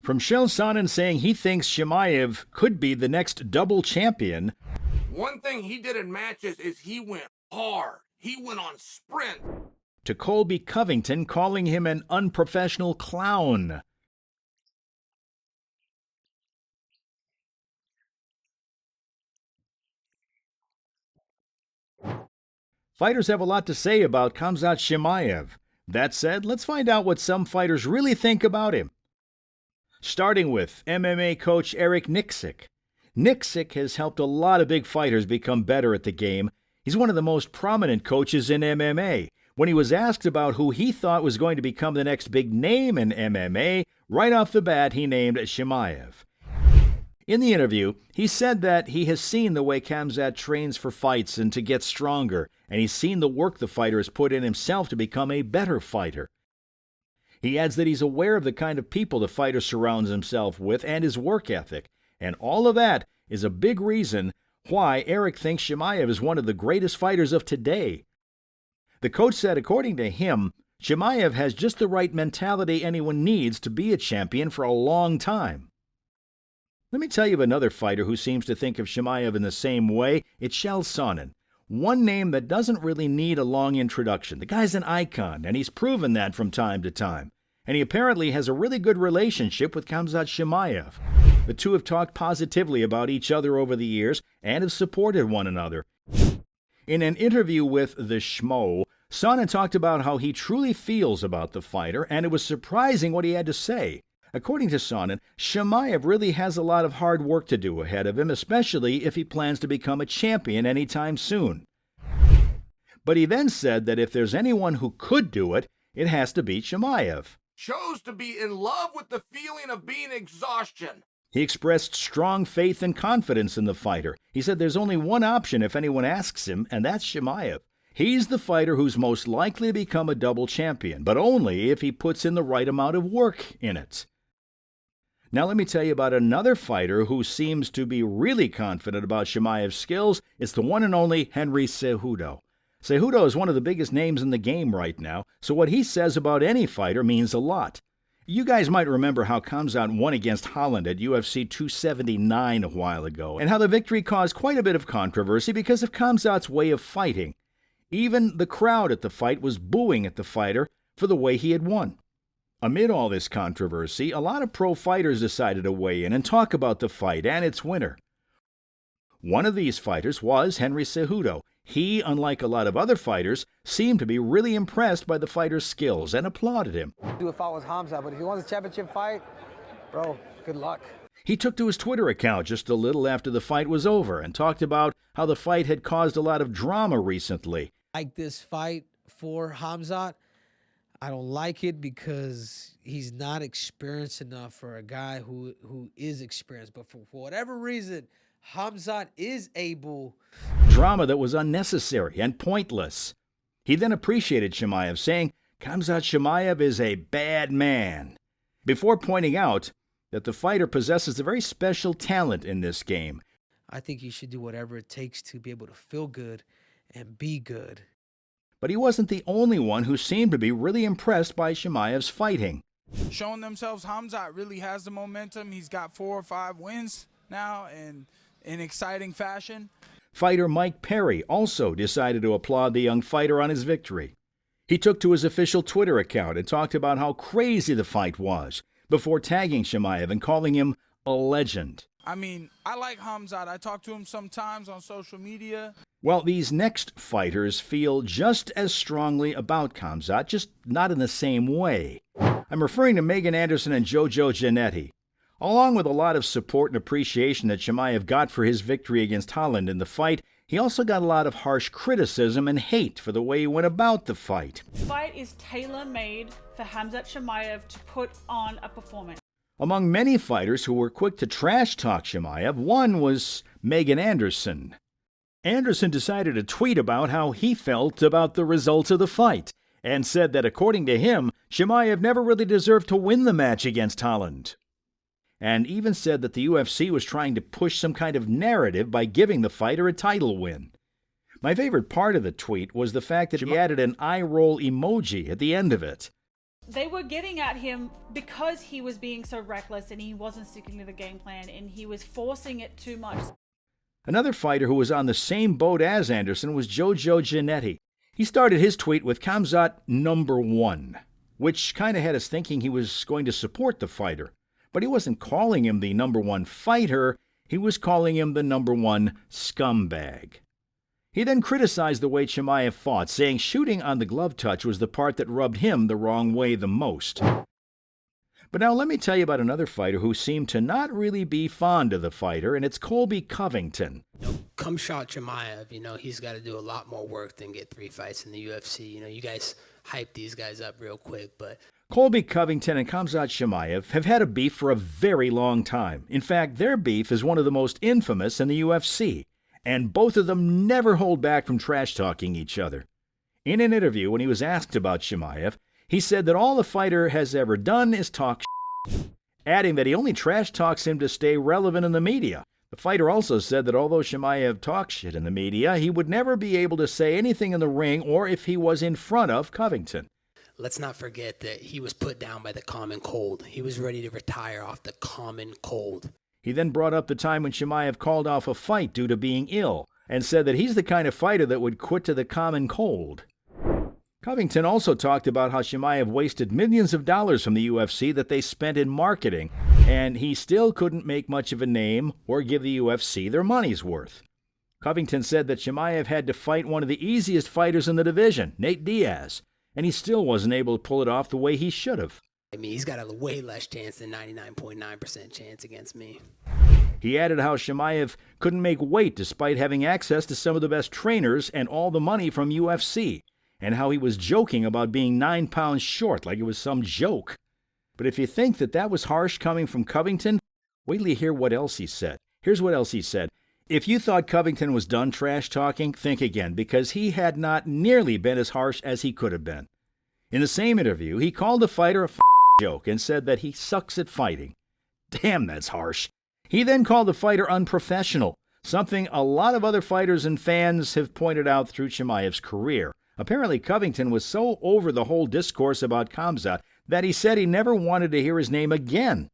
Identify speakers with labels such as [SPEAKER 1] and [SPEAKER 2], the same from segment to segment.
[SPEAKER 1] From Chael Sonnen saying he thinks Chimaev could be the next double champion.
[SPEAKER 2] One thing he did in matches is he went hard. He went on sprint.
[SPEAKER 1] To Colby Covington calling him an unprofessional clown. Fighters have a lot to say about Khamzat Chimaev. That said, let's find out what some fighters really think about him. Starting with MMA coach Eric Nixick. Nixick has helped a lot of big fighters become better at the game. He's one of the most prominent coaches in MMA. When he was asked about who he thought was going to become the next big name in MMA, right off the bat he named Chimaev. In the interview, he said that he has seen the way Khamzat trains for fights and to get stronger, and he's seen the work the fighter has put in himself to become a better fighter. He adds that he's aware of the kind of people the fighter surrounds himself with and his work ethic, and all of that is a big reason why Eric thinks Chimaev is one of the greatest fighters of today. The coach said, according to him, Chimaev has just the right mentality anyone needs to be a champion for a long time. Let me tell you of another fighter who seems to think of Chimaev in the same way. It's Chael Sonnen. One name that doesn't really need a long introduction. The guy's an icon, and he's proven that from time to time. And he apparently has a really good relationship with Khamzat Chimaev. The two have talked positively about each other over the years and have supported one another. In an interview with The Schmo, Sonnen talked about how he truly feels about the fighter, and it was surprising what he had to say. According to Sonnen, Chimaev really has a lot of hard work to do ahead of him, especially if he plans to become a champion anytime soon. But he then said that if there's anyone who could do it, it has to be Chimaev.
[SPEAKER 2] Chose to be in love with the feeling of being exhaustion.
[SPEAKER 1] He expressed strong faith and confidence in the fighter. He said there's only one option if anyone asks him, and that's Chimaev. He's the fighter who's most likely to become a double champion, but only if he puts in the right amount of work in it. Now let me tell you about another fighter who seems to be really confident about Chimaev's skills. It's the one and only Henry Cejudo. Cejudo is one of the biggest names in the game right now, so what he says about any fighter means a lot. You guys might remember how Khamzat won against Holland at UFC 279 a while ago, and how the victory caused quite a bit of controversy because of Khamzat's way of fighting. Even the crowd at the fight was booing at the fighter for the way he had won. Amid all this controversy, a lot of pro fighters decided to weigh in and talk about the fight and its winner. One of these fighters was Henry Cejudo. He, unlike a lot of other fighters, seemed to be really impressed by the fighter's skills and applauded him.
[SPEAKER 3] If I was Khamzat, but if he wants a championship fight, bro, good luck.
[SPEAKER 1] He took to his Twitter account just a little after the fight was over and talked about how the fight had caused a lot of drama recently.
[SPEAKER 4] Like this fight for Khamzat, I don't like it because he's not experienced enough for a guy who is experienced. But for whatever reason, Khamzat is able.
[SPEAKER 1] Drama that was unnecessary and pointless. He then appreciated Chimaev, saying, Khamzat Chimaev is a bad man, before pointing out that the fighter possesses a very special talent in this game.
[SPEAKER 4] I think he should do whatever it takes to be able to feel good and be good.
[SPEAKER 1] But he wasn't the only one who seemed to be really impressed by Chimaev's fighting.
[SPEAKER 5] Showing themselves, Khamzat really has the momentum. He's got 4 or 5 wins now in exciting fashion.
[SPEAKER 1] Fighter Mike Perry also decided to applaud the young fighter on his victory. He took to his official Twitter account and talked about how crazy the fight was, before tagging Chimaev and calling him a legend.
[SPEAKER 5] I mean, I like Khamzat. I talk to him sometimes on social media.
[SPEAKER 1] Well, these next fighters feel just as strongly about Khamzat, just not in the same way. I'm referring to Megan Anderson and Jojo Giannetti. Along with a lot of support and appreciation that Chimaev got for his victory against Holland in the fight, he also got a lot of harsh criticism and hate for the way he went about the fight.
[SPEAKER 6] The fight is tailor-made for Khamzat Chimaev to put on a performance.
[SPEAKER 1] Among many fighters who were quick to trash-talk Chimaev, one was Megan Anderson. Anderson decided to tweet about how he felt about the results of the fight, and said that according to him, Chimaev never really deserved to win the match against Holland. And even said that the UFC was trying to push some kind of narrative by giving the fighter a title win. My favorite part of the tweet was the fact that he added an eye-roll emoji at the end of it.
[SPEAKER 6] they were getting at him because he was being so reckless and he wasn't sticking to the game plan and he was forcing it too much.
[SPEAKER 1] Another fighter who was on the same boat as Anderson was Jojo Giannetti. He started his tweet with Khamzat #1, which kind of had us thinking he was going to support the fighter. But he wasn't calling him the #1 fighter, he was calling him the #1 scumbag. He then criticized the way Chimaev fought, saying shooting on the glove touch was the part that rubbed him the wrong way the most. But now let me tell you about another fighter who seemed to not really be fond of the fighter, and it's Colby Covington.
[SPEAKER 7] Khamzat Chimaev, he's got to do a lot more work than get 3 fights in the UFC. You guys hype these guys up real quick, but
[SPEAKER 1] Colby Covington and Khamzat Chimaev have had a beef for a very long time. In fact, their beef is one of the most infamous in the UFC, and both of them never hold back from trash-talking each other. In an interview, when he was asked about Chimaev, he said that all the fighter has ever done is talk shit, adding that he only trash-talks him to stay relevant in the media. The fighter also said that although Chimaev talks shit in the media, he would never be able to say anything in the ring or if he was in front of Covington.
[SPEAKER 7] let's not forget that he was put down by the common cold. He was ready to retire off the common cold.
[SPEAKER 1] He then brought up the time when Chimaev called off a fight due to being ill and said that he's the kind of fighter that would quit to the common cold. Covington also talked about how Chimaev wasted millions of dollars from the UFC that they spent in marketing, and he still couldn't make much of a name or give the UFC their money's worth. Covington said that Chimaev had to fight one of the easiest fighters in the division, Nate Diaz, and he still wasn't able to pull it off the way he should have.
[SPEAKER 7] I mean, he's got a way less chance than 99.9% chance against me.
[SPEAKER 1] He added how Chimaev couldn't make weight despite having access to some of the best trainers and all the money from UFC, and how he was joking about being 9 pounds short like it was some joke. But if you think that that was harsh coming from Covington, wait till you hear what else he said. Here's what else he said. If you thought Covington was done trash talking, think again, because he had not nearly been as harsh as he could have been. In the same interview, he called the fighter a joke and said that he sucks at fighting. Damn, that's harsh. He then called the fighter unprofessional, something a lot of other fighters and fans have pointed out through Chimaev's career. Apparently, Covington was so over the whole discourse about Khamzat that he said he never wanted to hear his name again.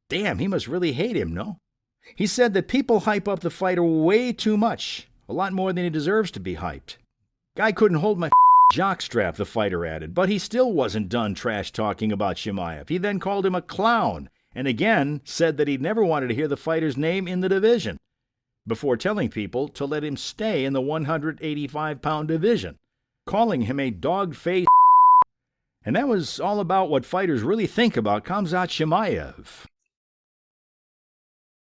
[SPEAKER 1] Damn, he must really hate him, no? He said that people hype up the fighter way too much, a lot more than he deserves to be hyped. Guy couldn't hold my jockstrap, the fighter added, but he still wasn't done trash talking about Chimaev. He then called him a clown, and again said that he never wanted to hear the fighter's name in the division, before telling people to let him stay in the 185-pound division, calling him a dog-faced. And that was all about what fighters really think about Khamzat Chimaev.